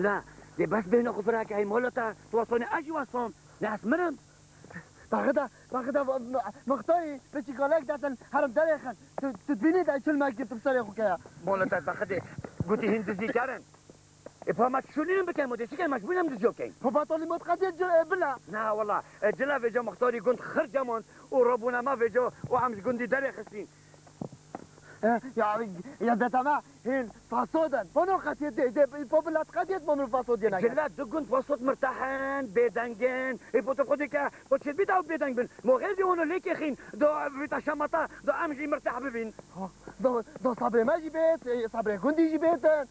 جلا دي بس بين اخو فراك هي مولتا توصلني اجي وصلهم ناس منهم باخدها مختاري بشي قالك داتن حرم داريخن تدبيني دا شل ما جبت بصري اخوك يا مولتا باخدي قلتي هندزي كارن افهمت شنو بكم ودي شكل مشبونهم دزوكين هو باطولي متقدي بلا لا والله جلا فيجو مختاري قلت خرجمون وربنا ما فيجو وعمش قندي داريخسين يا دتما هين فاسودن بنو قتي دي بوبلات قتي بنو فاسودين جلا دقن فاسود مرتاحين بيدنجن يبوتو خديك بوتش بيتاو بيدنجن مو غير ديونو ليك يخين دو بيتا شمطه دو امجي مرتاح ببين دو صبري ما جبت صبري كندي جبت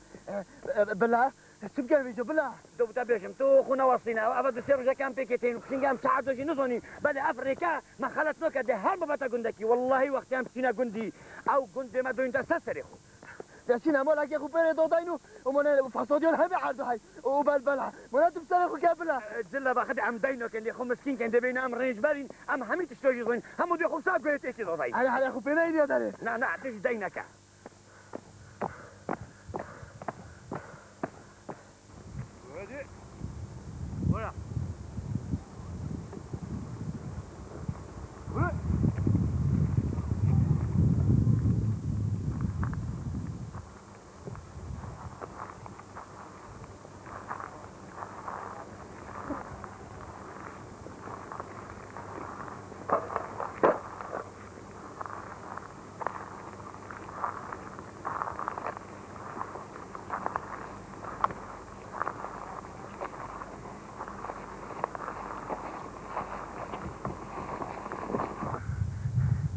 بلا شبكه بيجو بلا دو بتابيشم تو خونا وصينا ابد سيرجا كان بيكيتين وكسينغام ساعدو جي نزوني بل افريكا ما خلص لك ده هرب بتا قندكي والله وقت ام سينا قندي او قندي ما دو انت سسرخو ياسين امالك يا خو بيري دو داينو ومن فاسوديون هبي عرض هاي وبلبلها ولا تبصرخو كابلا جلا باخد عم داينو كان خو مسكين كان دبين ام رينج بالين ام حميت شتوي زين هم دي خو صاب قلت ايش دو داي انا خو بيني يا داري لا تيش داينك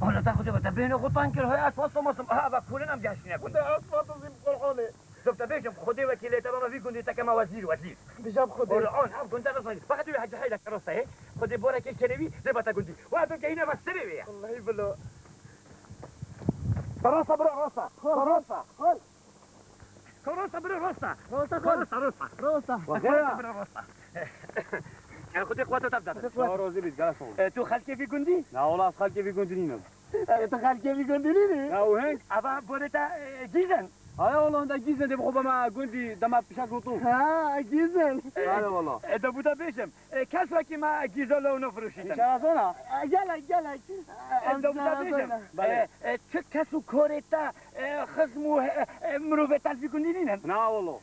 ولا تاخذ بتبين غطان كل هي اسواس مصم هذا كلنا مجاشين يكون ده اسواس زي قرحوني شفت بيجم خدي وكيله ترى في كنت كما وزير بجاب خدي والعون اب كنت انا صاير فقط لي حاجه حيلك رصه اهي خدي بورك الشربي زي ما تقولي وهذا كاينه بس سربي والله يبلو رصه برا رصه رصه خل كروسه برا رصه روسه برا رصه انا خدي اخواته تبدا روزي بيت قال صوت تو خالتي في جندي لا والله خالتي في جندنينا انت خالتي في جندني لا وهيك ابا بوريتا جيزن هاي والله انت جيزن دي بخوبه ما جندي دما بشكل طوف جيزن هذا والله ده بودا بيشم كاسوا كيما جيزو لو نفرشي ان شاء الله زونا جلك ده بودا بيشم كاسو كوريتا خصمو مروفيتا في جندينا لا والله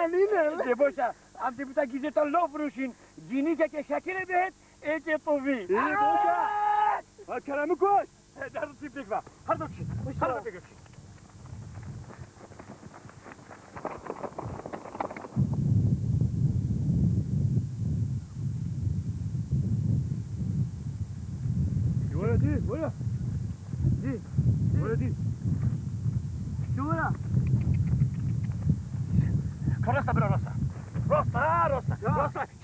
نينا دي بوشا عم تبتا جيزو لو فروشين جيني كي شاكير بهت ايه طوفي ايه بوشا كلامك كويس ده رصيف لك بقى هذا شيء ولدي شو ولا كراسة بلا راسة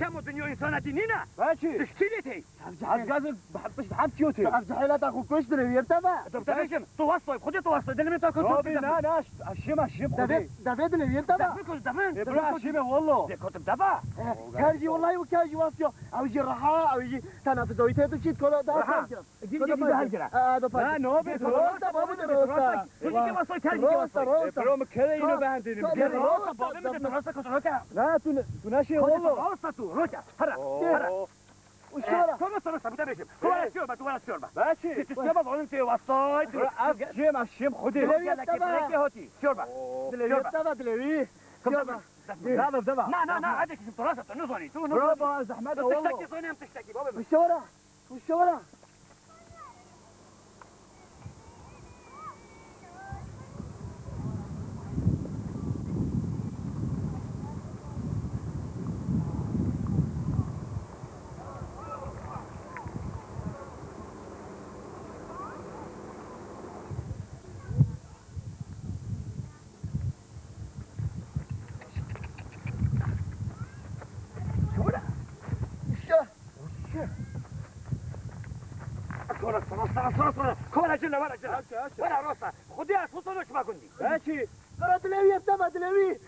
كم الدنيا إنسانة دينينا ماشي تشتيلتي عزقازك بحب كيوتي عزحيلات اخو كشتري يرتفع تبتبشم توصل خدي توصل ده اللي متاكل روبي لا الشم خدي دافيد اللي يرتفع دفن ابراهيم الشم والله دي كنت بدفع كاجي والله وكاجي واسيو او يجي الرحاء او يجي تنافسوي تشيت كل ده جيب بهالجرة هذا لا نوبي روسا ما بدي روسا كل كي وصل كاجي وصل بروم كذا ينو بهندين روسا بابا من راسك وتروكا لا تناشي والله روسا تو روكا هرا وشورا كم صار بتبشم هو الشوربة ولا الشوربة ماشي الشوربة بعدين في وصايد الشم خدي شوربة دلوي لا عادك شفت راسك نصني تو برافو زحمتها والله تشتكي صنيم تشتكي بابا وشورا ولا روسا خديها صوتوش ما كنتي ماشي ترى دلوي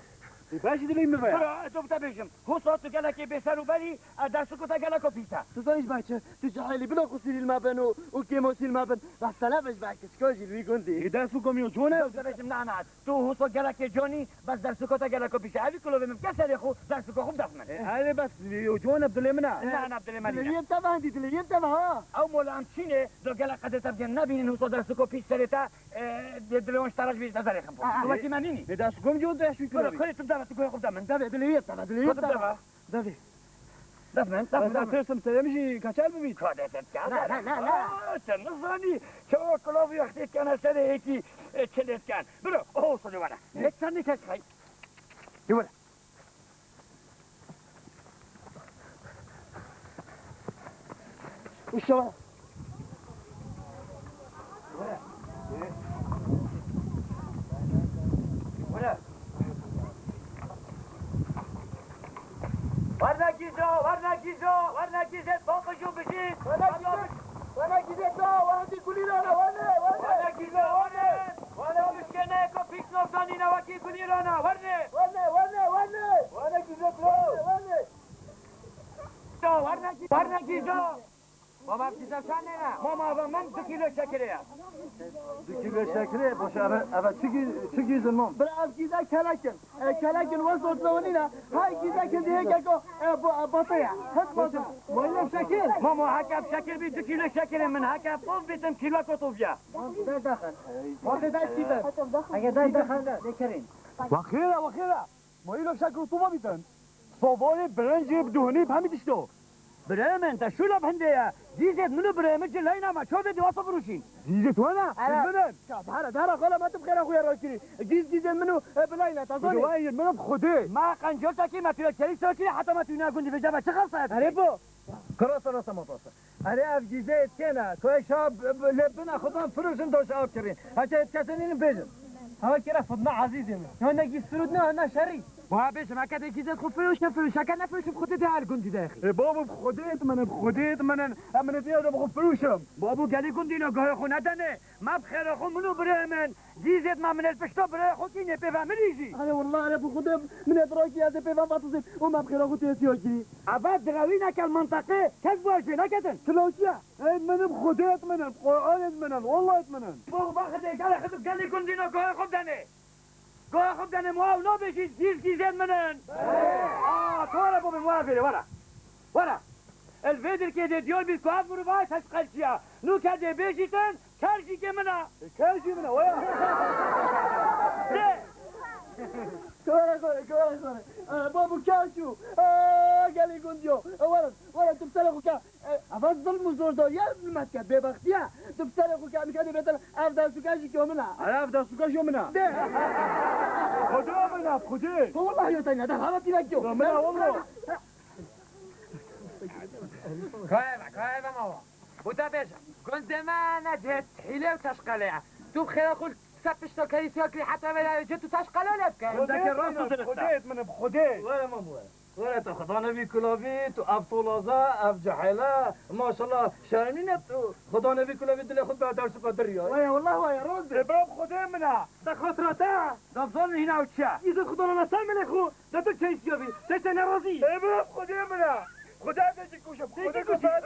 باشی دلی میباید برو تو بتبیشم هو صوت گلکی بسر و بری دستو تا گلکو پیتا تزانيش بچه تو جهالي بلا قصير المبن وكيموسي المبن بس لا بش بك سكوجي لوي قندي دستو کمیو جونه بتبیشم نه نه تو هو صوت گلکی جونی بس دستو تا گلکو پیتا اوی کلو بهم کسر خو دستو خوب دست من هذا بس جونه بدلی منه نه نه بدل من تلي انت عندي تلي انت ها او مولا امشينه دو گلک قد تبجن نبینین هو صوت دستو پیش سرتا دلوش تراج بیش نظر خم تو کی منینی دستو کم جون داشت برو خلی تو دعوت تو خوب دامن تلي تلي انت دبی دفن بس ترسم تلمشي كشال ببيت کادت کن لا لا لا لا چه نزانی چه کلاوی وقتی کنه سر هیچی چلت کن برو اوه صلی وره نکنی که خیلی یولا وشو ولا ورنا گیزو فوق جو بشید وانا جيت وانا كلي انا ورنا گیزو وانا مشکنه کو پیک نفتانی نواکی کنی رانا وانا جيت ورنا گیزو بابا گیزو شانه نه ماما من 2 کیلو شکره 2 kilo şekeri boş evet çiki zaman براز جيزا كلاكن وصلت لونينا هاي جيزا كذي هيك بطيع هسه ولا شكل ماما هكا بشكل ب 2 كيلو شكل من هكا فوق بيتم كيلو كوتوفيا دخل وقت ده كيف اگه دخل ذكرين وخيرة ما يلو شكل طوبة بيتن صوباني برنجي بدهني بهمي تشتو برام انت شو لب هندية زيزت منو برام جلاينا ما شو بدي وصف روشين زيزت وانا المنن دهرة خلا ما تبخير اخويا راكري جيز منو بلاينا تظني وايد من بخدي ما قنجلتا كي ما تقول كريس كي حتى ما تقول قندي بجابة شخص عرفو كراسة راسة مطاسة أنا أفجيزيت كنا كوي شاب لبنا خدام فروشن دوش أو كرين هكذا تكسنين بيجن هوا كرا فضنا عزيزي هنا جيز فرودنا هنا شري وها بيش ما كده كيزت خو فروش نفروش هكا نفروش بخدي ده القندي داخل بابا بخديت من ديانا بخو فروشم بابو قالي قندي نقاه خو ندنه ما بخير خو منو برامن زيزت ما من البشتو برا خو كيني بيفا مريجي انا والله انا بخدم من ادراكي هذا بيفا فاطزين وما بخير اخو تيسيوكي عباد دراوينك المنطقة كذبوا شيء نكتن كلوشيا من بخديت منن قرآن منن والله منن بابو باخده قال لي قندي نقاه خو دنه قاه خو دنه مواو نو بيجي زيزت منن كورا بابو موافر ورا الفيدر كده ديول بالكواب مرباي تشقلشيا نو كده بيجيتن كارجي كمنا ويا كورا بابو كاشو قال لي قنديو ولا تبتلغوا كا افضل مزور دو يا المسكت ببختيا تبتلغوا كا مكاني بيتل افضل سكاجي كومنا أنا أفضل سكاش يومنا خدي والله يا تاني هذا غلطي لك جو منا والله كايبا ماما بودا بيجا كنت ما نجت حيلة وتشقلع تو بخير اقول سبش تو كريسي وكري حتى ولا جت تشقلع لك عندك الراس خديت من بخديت ولا ماما ولا تخضانا في كلافيت وأب طولازة أب جحيلة ما شاء الله شارنين خضانا في كلافيت اللي خد بها درس قدرية ويا روز برام خدي منها خطرتا دفضل هنا وتشا إذا خضرنا سامي لخو لا تكشي سيوبي تشتني رازي برام خدي منها خدها تجي كوشة خدها كوشة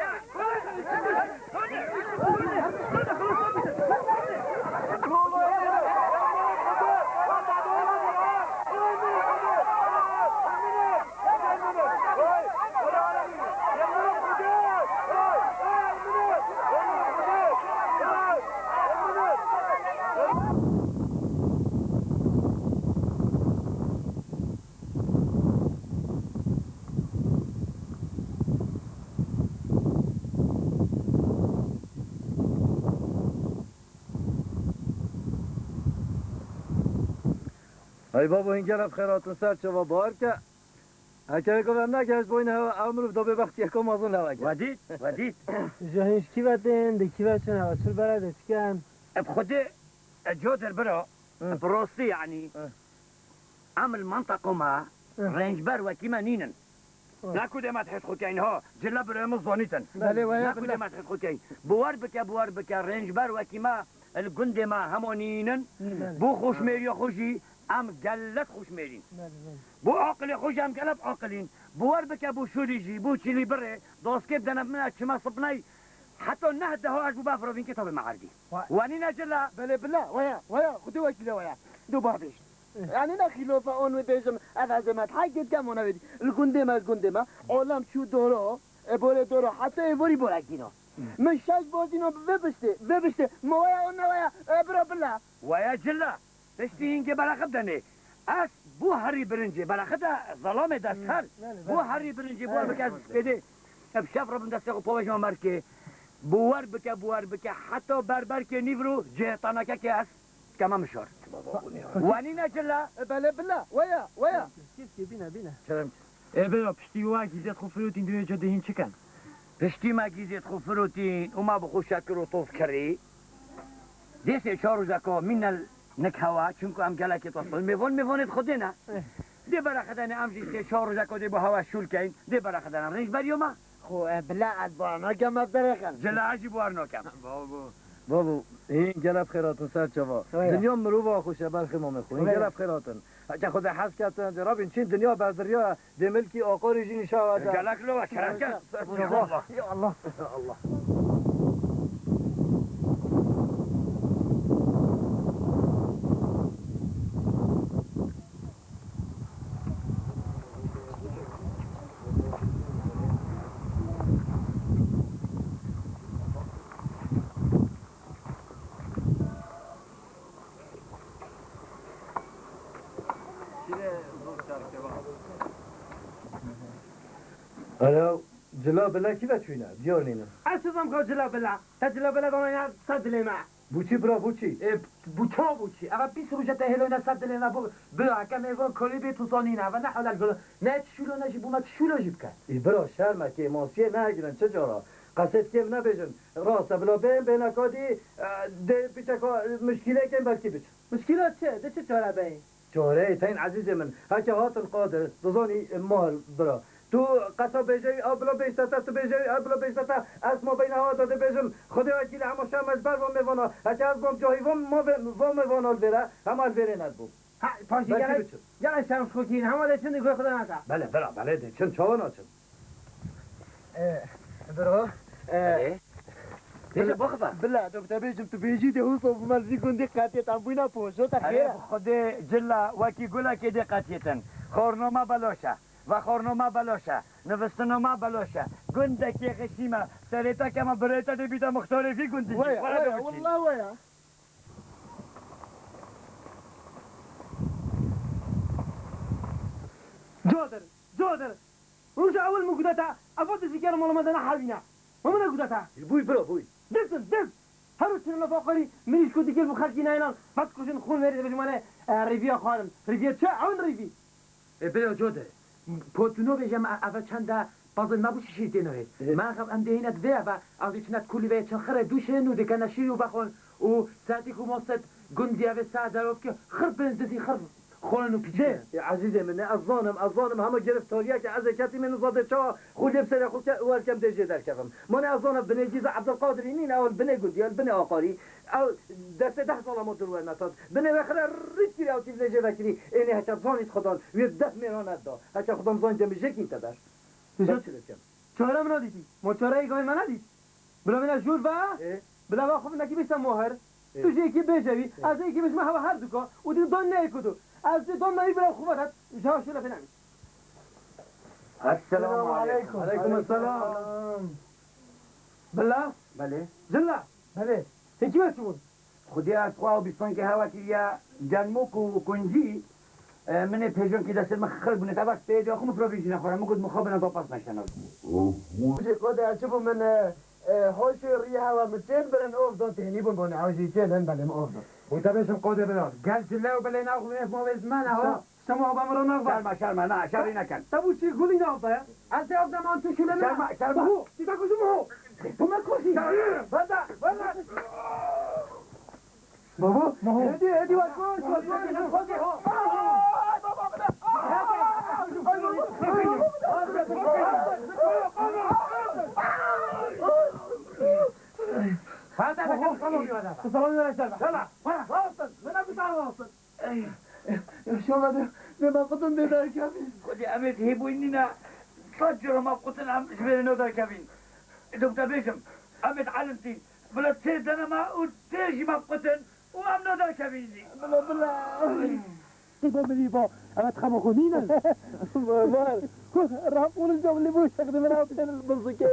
ای بابا این گرم خیراتون سر چه و بار که اگر گفتم نگهش باید عمرو دو به وقتی یکم از اون نوگه ودید جاهیش کی باتن دکی باتن اصل برای دستکن بخدي جودر برا بروسي يعني عمل منطقة ما رينج بر وكيما نينن ناكو دي ما تحس خوكين ها جلا برا مزونيتن ناكو دي ما تحس خوكين بوار بك رينج بر وكيما الجندي ما همونينن بو خوش ميريو خوشي ام گلت خوش میرین بو عاقل خوش ام گلت عاقلین بوار بکه بو شوریجی بو چیلی بره دوست که بدن من چما صبنای حتی نه ده اش بو بفروین کتاب معردی وانی نجلا بله بله ويا خدي وكيله ويا دو بابيش يعني انا خلافه اون بيجم افزمت حقت كم انا بدي الجندمه عالم شو دورو بوله دورو حتى يوري بولاكينو من شاش بوزينو ببشته ما ويا ويا برا بالله ويا جلا تشتين که برا خدنه اس بو هری برنجي برا خدا ظلام دستر بو هری برنجي بو بك بده بشاف رب دست قوه جامر که بوار بك حتى بربر که نیورو جهتانا که اس كما مشار واني نجلا بله بالله ويا كيف بينا سلام بلا پشتی واقعی زیاد خوب فروتین دوی جاده این چکن پشتی ما گیزید خوب فروتین و ما بخوش شکر و طوف کری دیسه 4 روزه که من نکهوا چونکو ام گلکی توصل میوانید خوده نه دی برا خدانه ام جیسه 4 روزه که دی با هوا شول کین دی برا خدانه ام ریش بریوما خو بلا ادبارنا کم برخن جلا عجی بوار نکم بابو این گلب خیراتون سر چوا دنیا مرو خوشه برخی ما میخواه این گلب خیراتون اگه خود حس کردن جراب این چین دنیا بر دریا ده ملکی آقا رژین شود گلک لو کرم کرد یا الله الو جلا بلا کی بچوینه بیار نینه اساسم که جلا بلا دانه صد لیمه بوچی برا بوچی بوچا بوچی اما 20 روزه تهلو صد لیمه برا کم ایوان کلی به تو سانینه و نه حلال گلو نه چشولو نجی بوما چشولو جیب کرد ای برا شرمه که ماسیه نگیرن چه جارا قصد کم نبیشن راست بلا بین اکادی ده پیچکا مشکله کم برکی بیچ مشکلات چه؟ ده چه چاره بین؟ چاره تین عزیز من هکه هاتن قادر دزانی مال برا تو قصا بیجی آبلا بیشتر تو بیجی آبلا بیشتر اسما بین ها داده بیجم خدا وکیل همه شام از بر وام میوانا هچه از بام جایی وام میوانا بره همه بره ندبو پاشی گره شمس خوکین همه ده چند دیگه خدا نکن بله برا بله ده چند چاوانا چند برا دیگه بخفه بلا دكتور بيجم تبيجي ده هو صوب مرزي كندي قاتيت ام بينا پوشو تخير خود جلا وکی گلا که دقتیتن خورنامه بلاشه و خورنامه بلاشه نوستنامه بلاشه گندکی خشیمه سریتا که ما بریتا ده بیتا مختارفی گندی ويا والله ويا جادر روش اول مقدتا افضل سيكير مولا مدنا حالينا ما من مقدتا بوی برا بوی دس هرو چنو لفاقري منيش كو ديكير بخارجي نايلان بس كوشن خون مريد بجمانه ريفيا خانم ريفيا چه عون ريفي برا جاده پوتونو بجم اول چند بازن مبوش شیده نوید من خب ام دهینت وی و از چند کلی وی چند خره دوشه نو دکن نشیر و بخون و ساعتی که ماست گندی و ساعت دارد که خرب بنزدی خرب خورن و پیچه عزیز من اظانم همه گرفتاریه که از کتی من زاده چا خود بسر خود ورکم دیجه در کفم من اظانم بنی جیز عبدالقادر اینین اول بنی گندی اول بنی آقاری او دست 10 سال ما درور نتاد بنی بخره ریت کری او چیز دیجه وکری اینی هچه زانیت خدان وی ده میراند دا هچه خدام زان جمعی جکی تدر چهره من ندیدی ما چهره ایگاه من ندید بلا من جور با بلا خوب نکی بیستم ماهر تو یکی بجوی از یکی بسم هوا هر دوکا و دی دون نیکدو از دون نمی بلا خوبت جا شو لفه نمی السلام علیکم علیکم السلام بلا بله جلا بله هیچی بچون خودی از خواه و بیستان که هوا کیا جنموک و کنجی من پیجون که دست مخرب بونه تا وقت پیدا خونو پرویزی نخورم مگود مخابنا با پاس نشتنم مجھے کو دے چبو من هوش ريها ومتين برن اوف دون تهني بون عاوزي تين بلم اوف وتبسم قوده بلا قال جلا وبلا ناخذ من مو زمان اهو سمو بامر ناخذ شرما نه شری نکن تبو چی گولی ناخذ انت افضل ما انت شو لنا شرما هو تبقى شو تو ما كوشي بدا بابا ما هو هدي وكوش هذا كان صالون يا هذا صالون يا شباب يلا وين واصل من ابو تعال واصل شما به ما قطن در کبین خودی امید هیبوینینا صجر ما قطن عم شبيرنا در كابين دكتور بيشم امید علمتي بلا تسيدنا ما وتيجي ما قطن وامنا در كابين بلا تبا مليبا اما تخمو خونينا مال رافون الجو اللي بوش تخدم انا وبين المزيكا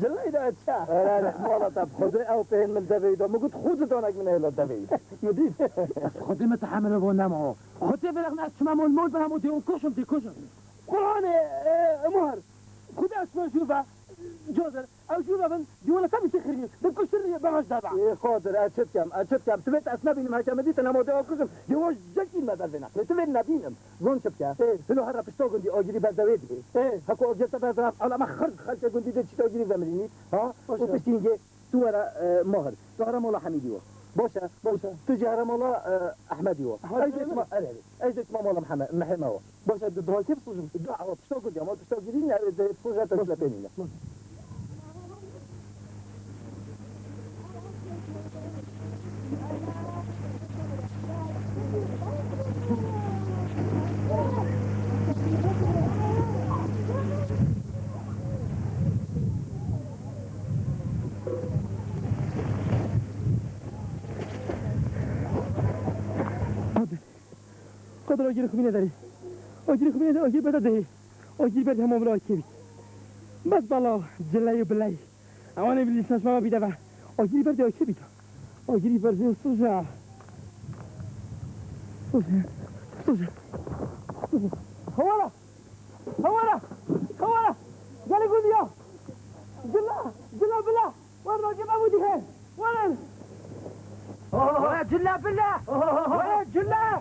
جلاي دا اتشا لا لا والله طب خذ او بين من دبيدو ما قلت خذ دونك من هلا دبيد يديد خذ ما تحمل بو نمو خذ بلغنا شما مول مول بها مودي وكشم دي كشم قران مهر خذ اسمه شوفه جوزر او شوفه من ديولا تبي تخري بكشري بمش دابع ايه خاطر اشتكم تبيت اسنبي ما كمديت انا مودي وكشم يوش جكين ما دلنا تبين نبينم زون شبكه هلو هرا بشتو دي اجري بدويد ايه هكو اجرت بزرف على ما خرج قندي دي تشتو اجري زمريني ها وبشتينجي تو ورا مهر تو ورا مولا حميدي باشا تجي ورا مولا احمدي ايش اسمه مولا محمد باشا الدعاء كيف صوج الدعاء بشتو قندي ما بشتو جرينا صوجها تسلبينينا قدر اجري خمينه داري اجري بدا دهي اجري بدا هم ولا كيف بس بالله جلاي بلاي اواني باللسان ما بيدفع اجري بدا كيف اجري بدا سوجا هوالا قال يقول يا جلا بالله وين راجع ابو دهين وين جلا بالله وين جلا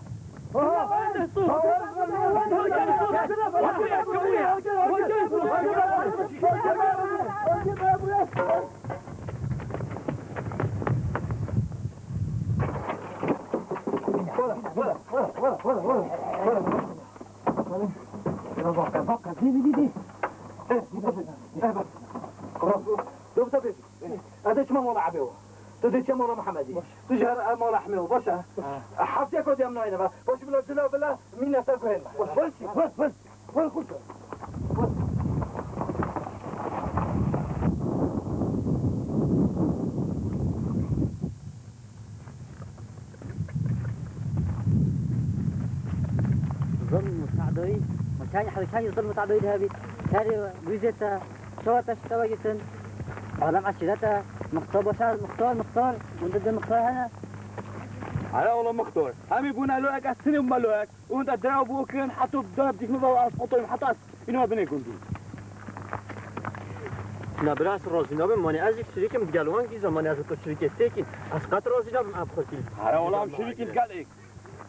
دي هذا شو مولا عبيوه تدي مولا محمدي تجهر مولا حميو باشا حفظك ودي امناينا باش بلا جلا بلا مين نساكو هنا وين كل ظلم متعدي مكان حركاني ظلم متعدي هذه هذه ويزتا شوطة اشتويتن علم عشرتها مختار وانت المختار هنا على والله مختار هم يبون لوك السنة ملوك وانت دراو بوكن حطوا بدرب ديك نبوا اسقطوا حطوا اینو بنه گندی نبراس روزی نبی مانی از یک شریکم دیالوان کی زمانی از تو شریک تکی از قطر روزی نبی ابخوتی على والله هم شريك القلق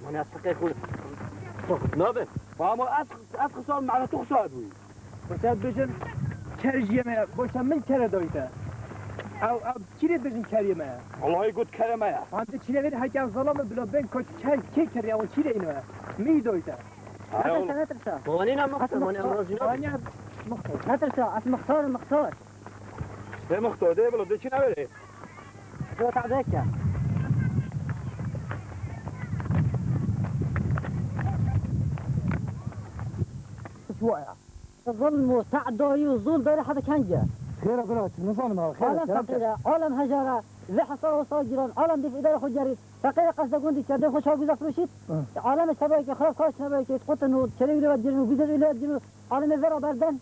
مانی از فقیر خود نبی فهم از خسار معنا تخسار بوي بس بجن كرجيمه بس من كره دويته او كيري بجن كريمه والله يقول كلمه يا انت كيري غير حاجه ظلام بلا بين كوت كي كري او كيري انه مي دويته لا ترسى مانی نمختار مانی روزی نبی لا ترسى المختار ده مختار ده بلا ده چی نبره شو تعديك شويه الظلم وتعدي وظلم داير حدا كنجة خير قرات نظامنا خير عالم فقيرة عالم هجرة ذي حصر وصاجرا عالم دي في إدارة خجري فقيرة قصد قندي كده خوش هاو بيزاق روشيت عالم السبايك خلاص خاش نبايك يتقطن وتشريب لي وجرن وبيزر إلي وجرن عالم الذرة بردن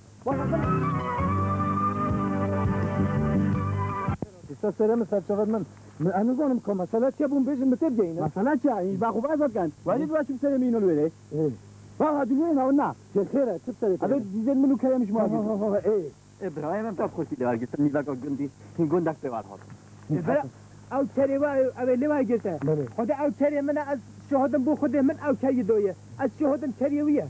استسلم سرچواد من انا زانم که مسئله چه بون بیشم بترجعینه مسئله چه این باقو بازد کن ولی باش بسرم اینو لوله ها هجومين او نا خيره تبتدي هذا ديزل منو كلامش ما ايه ابراهیم هم خوشی لوار گیت نیلا گندی گندک دوار هات او تريوا او لوا جته خد او تري من از شهودم بو خد من او كي دويه از شهودم تريويه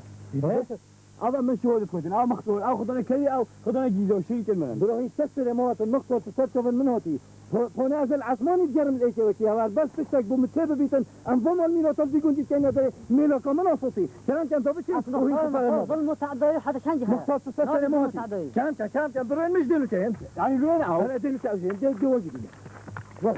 هذا من شهود كودن او مختور او خدنا كي او خدنا جيزو شريك من بروح يستسر موات المقصود تسرتف من هاتي هنا از العثماني الجرم الايكي وكي هذا بس بشتك بمتسبب بيتن انظم الميلو تلزي قندي كان ده ميلو كمان اصوتي كان تو بتشي ظلم متعدي حدا كنجة مقصود تسرتف مواتي كان بروح مش دلوتي يعني لوين او انا دلوتي او زين دل جوجي كده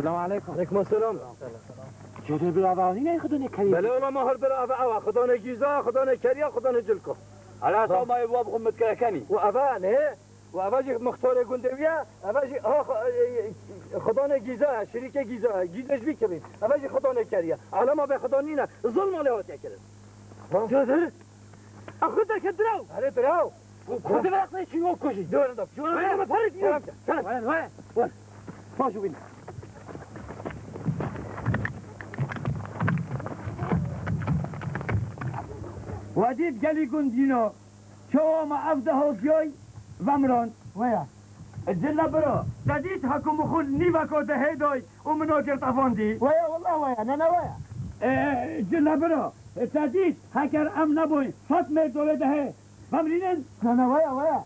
السلام عليكم. عليكم السلام. جدول بالعضلين ياخذون كريم. بله والله ما هر برا خدانه جيزا خدانه كريا خدانه جلكو. على حسب ما يبغى بخم متكلكني. وأبا نه وأباجي مختار جندويا أباجي خدانه جيزا شريك جيزا جيزاش بيكرين أباجي خدانه كريا على ما بخدانينا ظلم عليه تكرر. جدول أخذك كدراو. هذا دراو. خذ بالك شنو كوشي. دور ندب. شو أنا ما فرق. وين. ماشوا بينا. وديت قالي قندينو شو ما أفده جوي ومرون ويا الجلة برو داديت حكم خل نيفاكو تهيدوي ومنو كرتافوندي ويا والله ويا أنا ويا الجلة برو داديت هكر أم نبوي فاطمة دولة دهي فامرينن أنا ويا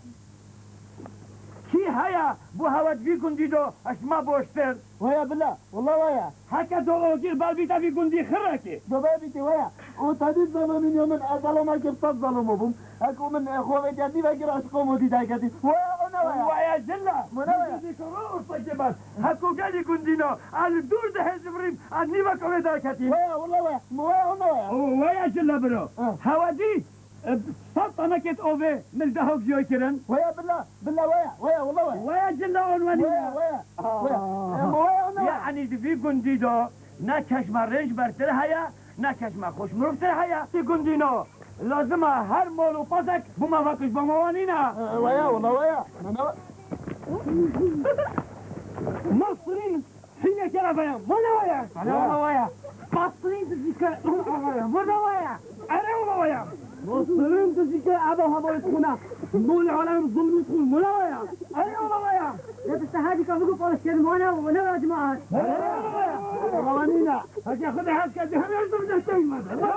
كي هيا بو هوات في قنديدو أشما بوشتر ويا بالله والله ويا هكا دولو جير بالبيتا في قندي خراكي دبابتي ويا وتديد ظلمين يوم الأظلم ما كرت ظلموا بهم أكو من أخوة جدي فكر أشقوم ودي دايكتي ويا أنا ويا ويا جلة منويا ذكروا طيبات هكو قالي قندينو على الدور ده زبريم النيفاكو بدايكتي ويا والله ويا أنا ويا ويا جلة برو هوادي صوت أنا كنت أوفي من دهوك جوي كرن ويا بالله ويا والله ويا جلة عنواني ويا أنا يعني في قنديدو نكش ما ريش برتر هيا نكش ما خوش مرفتر هيا في قندينو لازم هر مولو پاسك بما فاكش بموانينا ويا والله ويا أنا مصرين حين كرافيا منويا منويا مصرين تزيكا منويا منويا مصرين تزيكا أبا هبا يتخونا مول العالم ظلم يدخل منويا منويا لا تستهادي كافيكو فارس كلمونا ونويا جماعات منويا منويا هكي خذي حاسكا دي هم يرزم دهتين ماذا